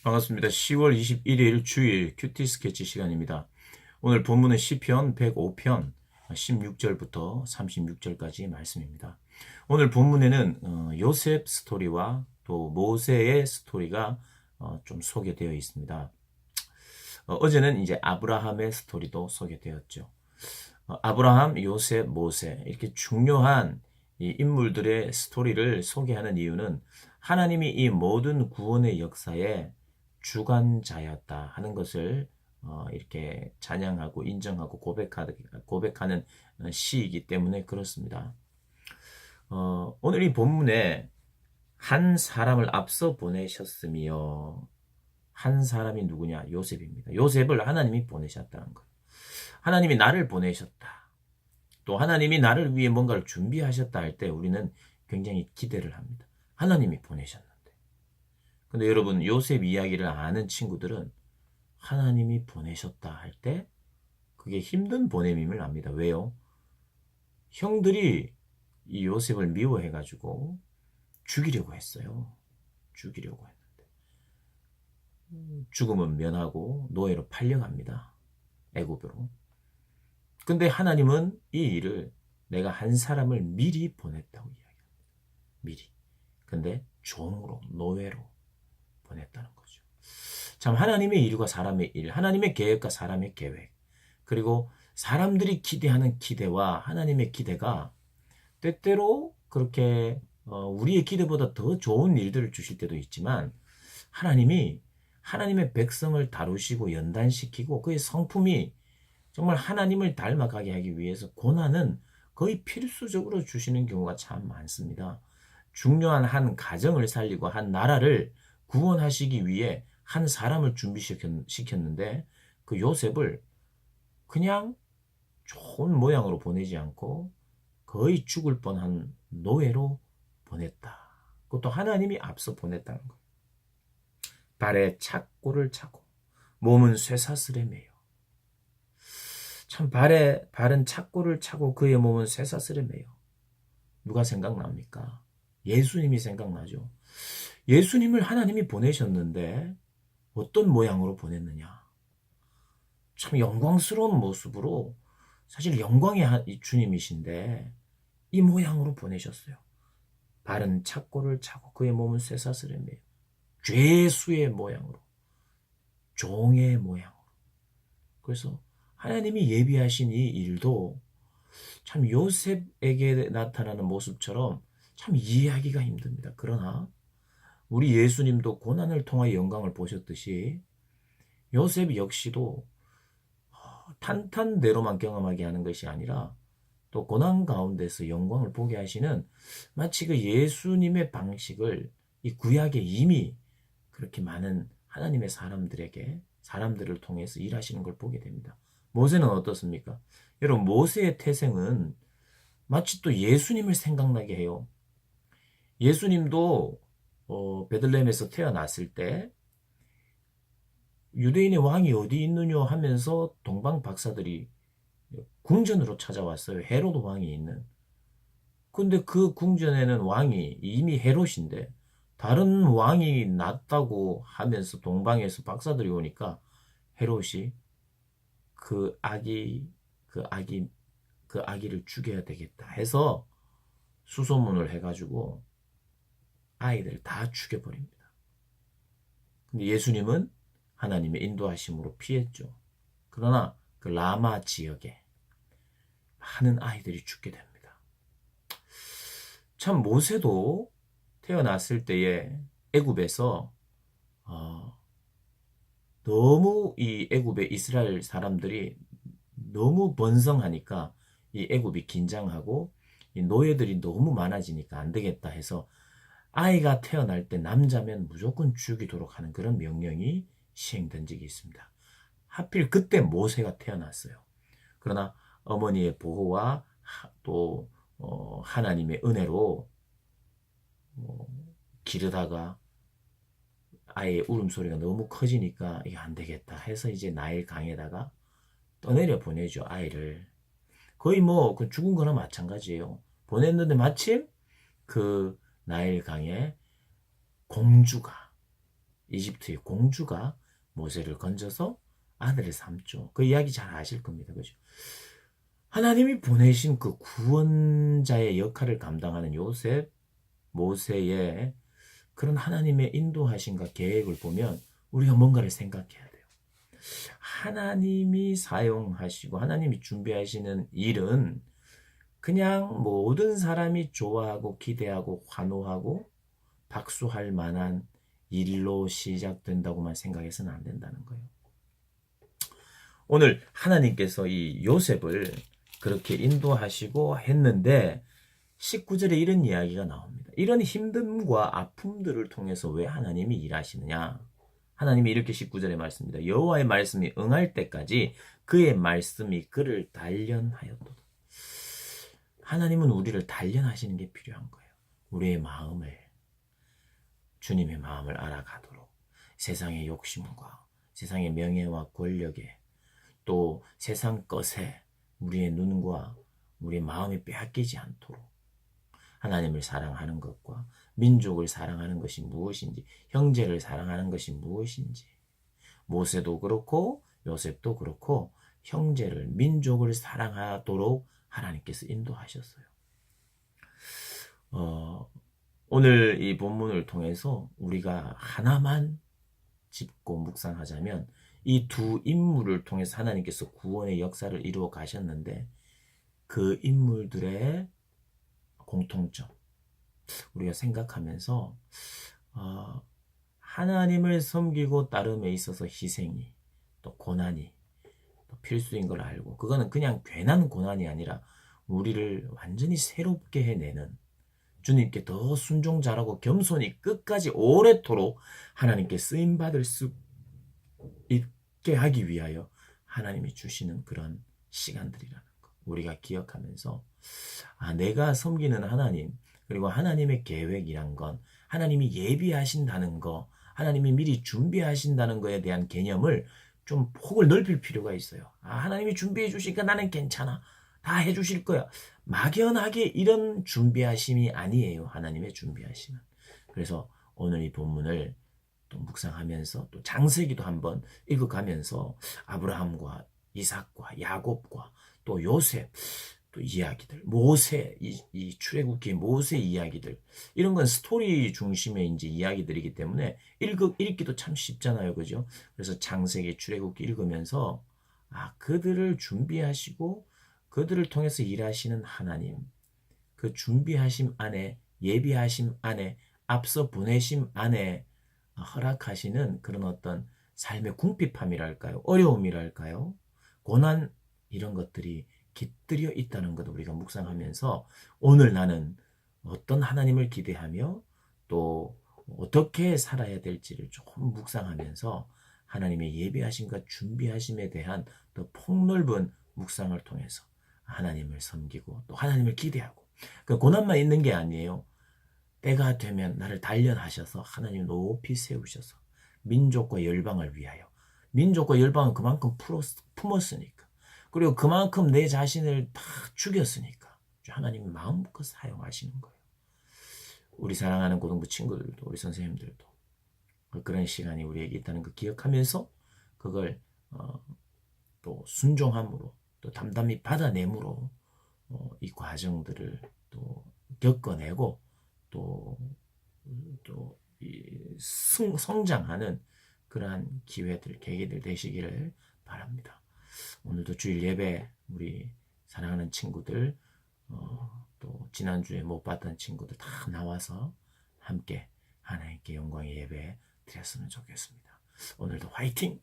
반갑습니다. 10월 21일 주일 큐티 스케치 시간입니다. 오늘 본문은 시편 105편 16절부터 36절까지 말씀입니다. 오늘 본문에는 요셉 스토리와 또 모세의 스토리가 좀 소개되어 있습니다. 어제는 이제 아브라함의 스토리도 소개되었죠. 아브라함, 요셉, 모세 이렇게 중요한 이 인물들의 스토리를 소개하는 이유는 하나님이 이 모든 구원의 역사에 주관자였다 하는 것을 이렇게 찬양하고 인정하고 고백하는 시이기 때문에 그렇습니다. 오늘 이 본문에 한 사람을 앞서 보내셨으며 한 사람이 누구냐? 요셉입니다. 요셉을 하나님이 보내셨다는 거예요. 하나님이 나를 보내셨다. 또 하나님이 나를 위해 뭔가를 준비하셨다 할 때 우리는 굉장히 기대를 합니다. 하나님이 보내셨는데. 근데 여러분 요셉 이야기를 아는 친구들은 하나님이 보내셨다 할 때 그게 힘든 보냄임을 압니다. 왜요? 형들이 이 요셉을 미워해가지고 죽이려고 했어요. 죽이려고 했는데 죽음은 면하고 노예로 팔려갑니다. 애굽으로. 근데 하나님은 이 일을 내가 한 사람을 미리 보냈다고 이야기합니다. 미리. 근데 종으로, 노예로 보냈다는 거죠. 참 하나님의 일과 사람의 일, 하나님의 계획과 사람의 계획, 그리고 사람들이 기대하는 기대와 하나님의 기대가 때때로 그렇게 우리의 기대보다 더 좋은 일들을 주실 때도 있지만 하나님이 하나님의 백성을 다루시고 연단시키고 그의 성품이 정말 하나님을 닮아가게 하기 위해서 고난은 거의 필수적으로 주시는 경우가 참 많습니다. 중요한 한 가정을 살리고 한 나라를 구원하시기 위해 한 사람을 준비시켰는데 그 요셉을 그냥 좋은 모양으로 보내지 않고 거의 죽을 뻔한 노예로 보냈다. 그것도 하나님이 앞서 보냈다는 거예요. 발에 착고를 차고 몸은 쇠사슬에 매여 참 발은 착고를 차고 그의 몸은 쇠사슬에 매여. 누가 생각납니까? 예수님이 생각나죠. 예수님을 하나님이 보내셨는데 어떤 모양으로 보냈느냐? 참 영광스러운 모습으로 사실 영광의 주님이신데 이 모양으로 보내셨어요. 발은 착고를 차고 그의 몸은 쇠사슬에 매여 죄수의 모양으로 종의 모양으로 그래서 하나님이 예비하신 이 일도 참 요셉에게 나타나는 모습처럼 참 이해하기가 힘듭니다. 그러나 우리 예수님도 고난을 통하여 영광을 보셨듯이 요셉 역시도 탄탄대로만 경험하게 하는 것이 아니라 또 고난 가운데서 영광을 보게 하시는 마치 그 예수님의 방식을 이 구약에 이미 그렇게 많은 하나님의 사람들을 통해서 일하시는 걸 보게 됩니다. 모세는 어떻습니까? 여러분 모세의 태생은 마치 또 예수님을 생각나게 해요. 예수님도 베들레헴에서 태어났을 때 유대인의 왕이 어디 있느냐 하면서 동방 박사들이 궁전으로 찾아왔어요. 헤로드 왕이 있는. 근데 그 궁전에는 왕이 이미 헤롯인데 다른 왕이 낫다고 하면서 동방에서 박사들이 오니까 헤롯이 그 아기 그 아기 그 아기를 죽여야 되겠다 해서 수소문을 해가지고 아이들 다 죽여버립니다. 근데 예수님은 하나님의 인도하심으로 피했죠. 그러나 그 라마 지역에 많은 아이들이 죽게 됩니다. 참 모세도 태어났을 때에 애굽에서 너무 이 애굽의 이스라엘 사람들이 너무 번성하니까 이 애굽이 긴장하고 이 노예들이 너무 많아지니까 안 되겠다 해서 아이가 태어날 때 남자면 무조건 죽이도록 하는 그런 명령이 시행된 적이 있습니다. 하필 그때 모세가 태어났어요. 그러나 어머니의 보호와 또 하나님의 은혜로 기르다가 아이의 울음소리가 너무 커지니까 이게 안 되겠다 해서 이제 나일 강에다가 떠내려 보내죠, 아이를. 거의 뭐 그 죽은 거나 마찬가지예요. 보냈는데 마침 그 나일 강에 공주가 이집트의 공주가 모세를 건져서 아들을 삼죠. 그 이야기 잘 아실 겁니다. 그죠? 하나님이 보내신 그 구원자의 역할을 감당하는 요셉, 모세의 그런 하나님의 인도하심과 계획을 보면 우리가 뭔가를 생각해야 돼요. 하나님이 사용하시고 하나님이 준비하시는 일은 그냥 모든 사람이 좋아하고 기대하고 환호하고 박수할 만한 일로 시작된다고만 생각해서는 안 된다는 거예요. 오늘 하나님께서 이 요셉을 그렇게 인도하시고 했는데 19절에 이런 이야기가 나옵니다. 이런 힘듦과 아픔들을 통해서 왜 하나님이 일하시느냐? 하나님이 이렇게 19절에 말씀입니다. 여호와의 말씀이 응할 때까지 그의 말씀이 그를 단련하였도다. 하나님은 우리를 단련하시는 게 필요한 거예요. 우리의 마음을, 주님의 마음을 알아가도록 세상의 욕심과 세상의 명예와 권력에 또 세상 것에 우리의 눈과 우리의 마음이 빼앗기지 않도록 하나님을 사랑하는 것과 민족을 사랑하는 것이 무엇인지, 형제를 사랑하는 것이 무엇인지, 모세도 그렇고 요셉도 그렇고 형제를, 민족을 사랑하도록 하나님께서 인도하셨어요. 오늘 이 본문을 통해서 우리가 하나만 짚고 묵상하자면 이 두 인물을 통해서 하나님께서 구원의 역사를 이루어 가셨는데 그 인물들의 공통점 우리가 생각하면서 하나님을 섬기고 따름에 있어서 희생이 또 고난이 또 필수인 걸 알고 그거는 그냥 괜한 고난이 아니라 우리를 완전히 새롭게 해내는 주님께 더 순종 잘하고 겸손히 끝까지 오래도록 하나님께 쓰임받을 수 있게 하기 위하여 하나님이 주시는 그런 시간들이라는 거 우리가 기억하면서 내가 섬기는 하나님 그리고 하나님의 계획이란 건 하나님이 예비하신다는 거 하나님이 미리 준비하신다는 거에 대한 개념을 좀 폭을 넓힐 필요가 있어요. 하나님이 준비해 주시니까 나는 괜찮아. 다 해주실 거야. 막연하게 이런 준비하심이 아니에요. 하나님의 준비하심은. 그래서 오늘 이 본문을 또 묵상하면서 또 창세기도 한번 읽어가면서 아브라함과 이삭과 야곱과 또 요셉 또 이야기들 모세 이 출애굽기 모세 이야기들 이런 건 스토리 중심의 이제 이야기들이기 때문에 읽기도 참 쉽잖아요. 그죠? 그래서 창세기 출애굽기 읽으면서 그들을 준비하시고 그들을 통해서 일하시는 하나님 그 준비하심 안에 예비하심 안에 앞서 보내심 안에 허락하시는 그런 어떤 삶의 궁핍함이랄까요? 어려움이랄까요? 고난 이런 것들이 깃들여 있다는 것을 우리가 묵상하면서 오늘 나는 어떤 하나님을 기대하며 또 어떻게 살아야 될지를 조금 묵상하면서 하나님의 예비하심과 준비하심에 대한 더 폭넓은 묵상을 통해서 하나님을 섬기고 또 하나님을 기대하고 그 고난만 있는 게 아니에요. 때가 되면 나를 단련하셔서 하나님 높이 세우셔서 민족과 열방을 위하여 민족과 열방은 그만큼 품었으니까 그리고 그만큼 내 자신을 다 죽였으니까 하나님이 마음껏 사용하시는 거예요. 우리 사랑하는 고등부 친구들도 우리 선생님들도 그런 시간이 우리에게 있다는 걸 기억하면서 그걸 또 순종함으로 또 담담히 받아내므로 이 과정들을 또 겪어내고 또 성장하는 그러한 기회들, 계기들 되시기를 바랍니다. 오늘도 주일 예배 우리 사랑하는 친구들 또 지난주에 못 봤던 친구들 다 나와서 함께 하나님께 영광의 예배 드렸으면 좋겠습니다. 오늘도 화이팅!